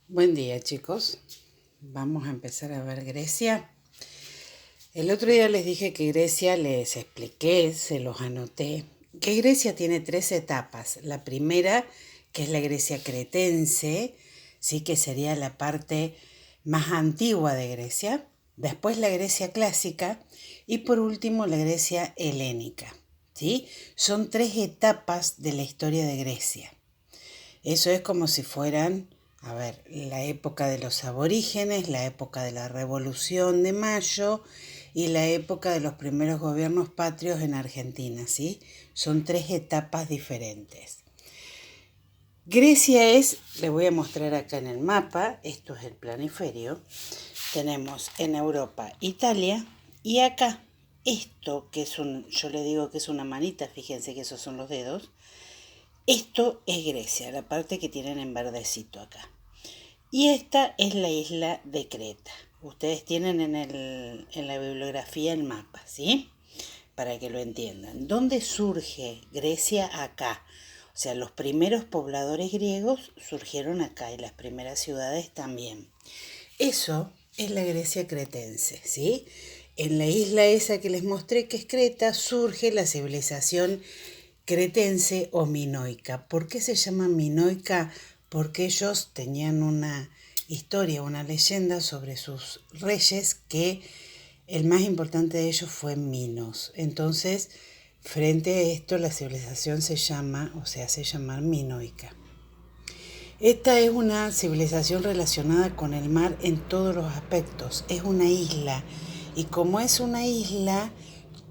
Buen día, chicos. Vamos a empezar a ver Grecia. El otro día les dije que Grecia, les expliqué, se los anoté, que Grecia tiene tres etapas. La primera, que es la Grecia cretense, sí, que sería la parte más antigua de Grecia. Después la Grecia clásica y por último la Grecia helénica. ¿Sí? Son tres etapas de la historia de Grecia. Eso es como si fueran, a ver, la época de los aborígenes, la época de la Revolución de Mayo y la época de los primeros gobiernos patrios en Argentina, ¿sí? Son tres etapas diferentes. Grecia es, le voy a mostrar acá en el mapa, esto es el planiferio, tenemos en Europa Italia y acá esto que es yo le digo que es una manita, fíjense que esos son los dedos, esto es Grecia, la parte que tienen en verdecito acá. Y esta es la isla de Creta. Ustedes tienen en la bibliografía el mapa, ¿sí? Para que lo entiendan. ¿Dónde surge Grecia acá? O sea, los primeros pobladores griegos surgieron acá y las primeras ciudades también. Eso es la Grecia cretense, ¿sí? En la isla esa que les mostré, que es Creta, surge la civilización cretense o minoica. ¿Por qué se llama minoica? Porque ellos tenían una historia, una leyenda sobre sus reyes que el más importante de ellos fue Minos. Entonces, frente a esto, la civilización se llama o se hace llamar minoica. Esta es una civilización relacionada con el mar en todos los aspectos. Es una isla y como es una isla,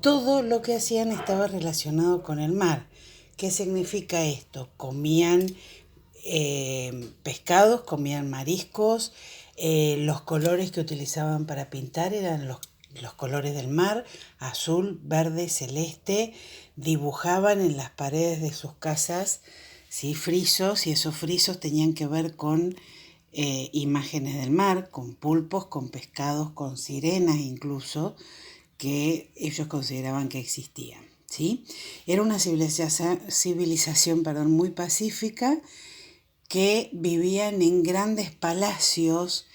todo lo que hacían estaba relacionado con el mar. ¿Qué significa esto? Comían pescados, comían mariscos, los colores que utilizaban para pintar eran los colores del mar, azul, verde, celeste, dibujaban en las paredes de sus casas, ¿sí? Frisos, y esos frisos tenían que ver con imágenes del mar, con pulpos, con pescados, con sirenas incluso, que ellos consideraban que existían, ¿sí? Era una civilización muy pacífica, que vivían en grandes palacios,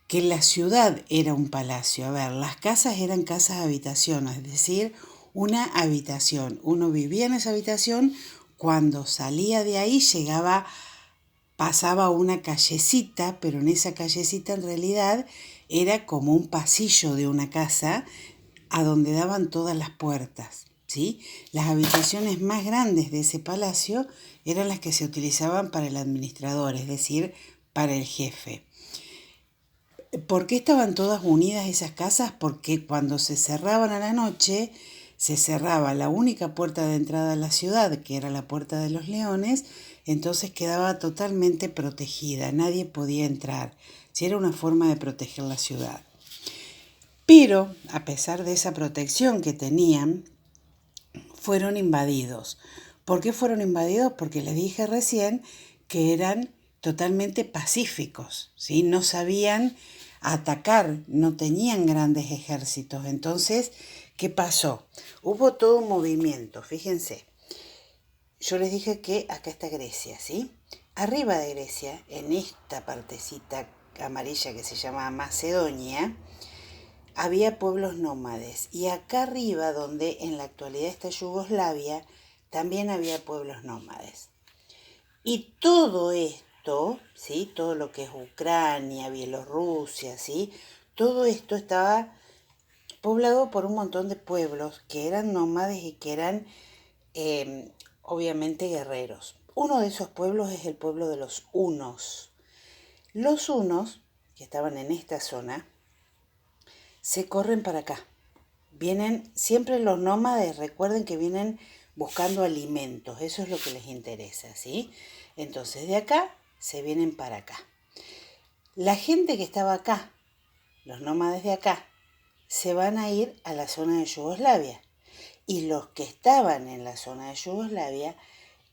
que la ciudad era un palacio. A ver, las casas eran casas habitaciones, es decir, una habitación. Uno vivía en esa habitación, cuando salía de ahí pasaba una callecita, pero en esa callecita en realidad era como un pasillo de una casa a donde daban todas las puertas, ¿sí? Las habitaciones más grandes de ese palacio eran las que se utilizaban para el administrador, es decir, para el jefe. ¿Por qué estaban todas unidas esas casas? Porque cuando se cerraban a la noche, se cerraba la única puerta de entrada a la ciudad, que era la Puerta de los Leones, entonces quedaba totalmente protegida, nadie podía entrar. Sí, era una forma de proteger la ciudad. Pero, a pesar de esa protección que tenían, fueron invadidos. ¿Por qué fueron invadidos? Porque les dije recién que eran totalmente pacíficos, ¿sí? No sabían atacar, no tenían grandes ejércitos. Entonces, ¿qué pasó? Hubo todo un movimiento, fíjense. Yo les dije que acá está Grecia, ¿sí? Arriba de Grecia, en esta partecita amarilla que se llama Macedonia, había pueblos nómades y acá arriba, donde en la actualidad está Yugoslavia, también había pueblos nómades. Y todo esto, ¿sí? Todo lo que es Ucrania, Bielorrusia, ¿sí? Todo esto estaba poblado por un montón de pueblos que eran nómades y que eran obviamente guerreros. Uno de esos pueblos es el pueblo de los hunos. Los hunos, que estaban en esta zona, se corren para acá. Vienen siempre los nómades, recuerden que vienen buscando alimentos, eso es lo que les interesa, ¿sí? Entonces de acá se vienen para acá. La gente que estaba acá, los nómades de acá, se van a ir a la zona de Yugoslavia. Y los que estaban en la zona de Yugoslavia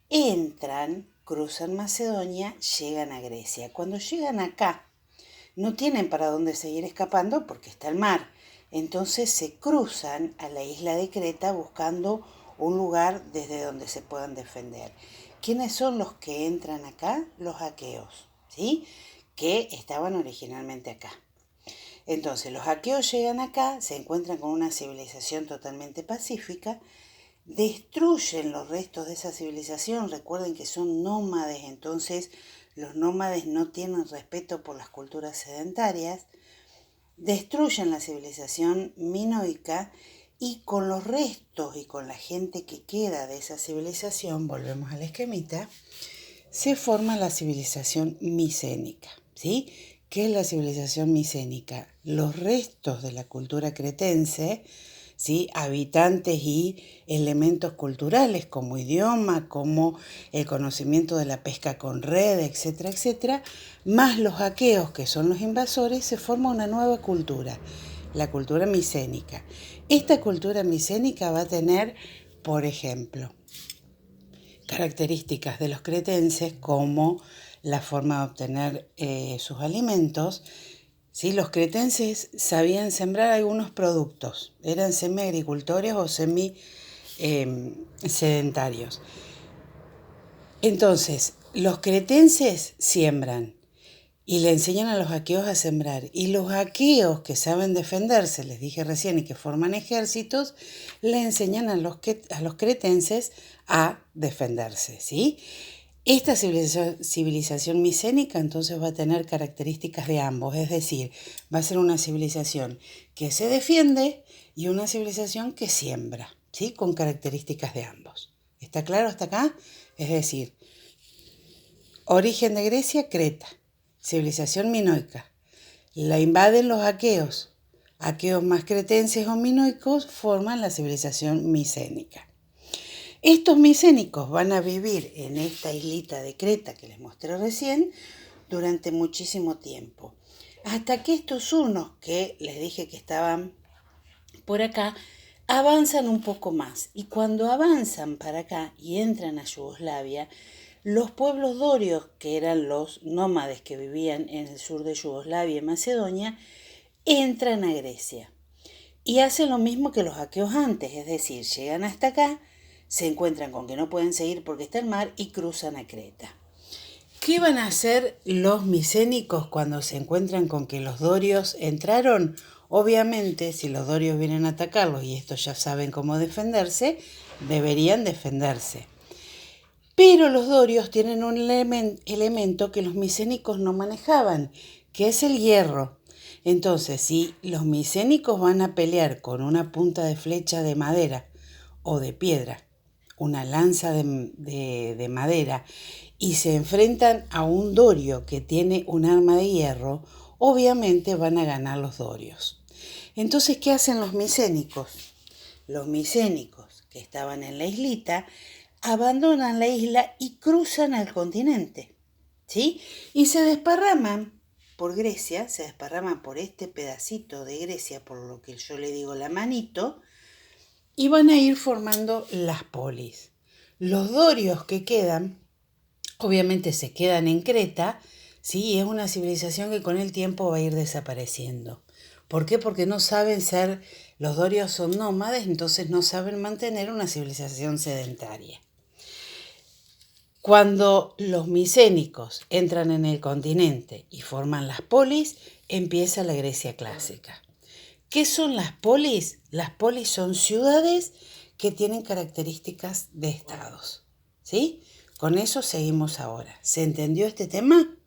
entran, cruzan Macedonia, llegan a Grecia. Cuando llegan acá, no tienen para dónde seguir escapando porque está el mar. Entonces se cruzan a la isla de Creta buscando un lugar desde donde se puedan defender. ¿Quiénes son los que entran acá? Los aqueos, ¿sí? que estaban originalmente acá. Entonces los aqueos llegan acá, se encuentran con una civilización totalmente pacífica, destruyen los restos de esa civilización. Recuerden que son nómades, entonces los nómades no tienen respeto por las culturas sedentarias, destruyen la civilización minoica y con los restos y con la gente que queda de esa civilización, volvemos al esquemita, se forma la civilización micénica, ¿sí? ¿Qué es la civilización micénica? Los restos de la cultura cretense, ¿sí? Habitantes y elementos culturales como idioma, como el conocimiento de la pesca con red, etcétera, etcétera, más los aqueos, que son los invasores, se forma una nueva cultura, la cultura micénica. Esta cultura micénica va a tener, por ejemplo, características de los cretenses como la forma de obtener sus alimentos. ¿Sí? Los cretenses sabían sembrar algunos productos, eran semi-agricultores o semi-sedentarios. Entonces, los cretenses siembran y le enseñan a los aqueos a sembrar. Y los aqueos que saben defenderse, les dije recién, y que forman ejércitos, le enseñan a los cretenses a defenderse, ¿sí? Esta civilización micénica entonces va a tener características de ambos, es decir, va a ser una civilización que se defiende y una civilización que siembra, ¿sí? Con características de ambos. ¿Está claro hasta acá? Es decir, origen de Grecia, Creta, civilización minoica. La invaden los aqueos. Aqueos más cretenses o minoicos forman la civilización micénica. Estos micénicos van a vivir en esta islita de Creta que les mostré recién durante muchísimo tiempo. Hasta que estos unos que les dije que estaban por acá avanzan un poco más. Y cuando avanzan para acá y entran a Yugoslavia, los pueblos dorios, que eran los nómades que vivían en el sur de Yugoslavia y Macedonia, entran a Grecia. Y hacen lo mismo que los aqueos antes, es decir, llegan hasta acá, se encuentran con que no pueden seguir porque está el mar y cruzan a Creta. ¿Qué van a hacer los micénicos cuando se encuentran con que los dorios entraron? Obviamente, si los dorios vienen a atacarlos y estos ya saben cómo defenderse, deberían defenderse. Pero los dorios tienen un elemento que los micénicos no manejaban, que es el hierro. Entonces, si los micénicos van a pelear con una punta de flecha de madera o de piedra, una lanza de madera, y se enfrentan a un dorio que tiene un arma de hierro, obviamente van a ganar los dorios. Entonces, ¿qué hacen los micénicos? Los micénicos que estaban en la islita abandonan la isla y cruzan al continente, ¿sí? Y se desparraman por Grecia, se desparraman por este pedacito de Grecia, por lo que yo le digo la manito, y van a ir formando las polis. Los dorios que quedan, obviamente se quedan en Creta, ¿sí? Es una civilización que con el tiempo va a ir desapareciendo. ¿Por qué? Porque no saben ser, los dorios son nómades, entonces no saben mantener una civilización sedentaria. Cuando los micénicos entran en el continente y forman las polis, empieza la Grecia clásica. ¿Qué son las polis? Las polis son ciudades que tienen características de estados, ¿sí? Con eso seguimos ahora. ¿Se entendió este tema?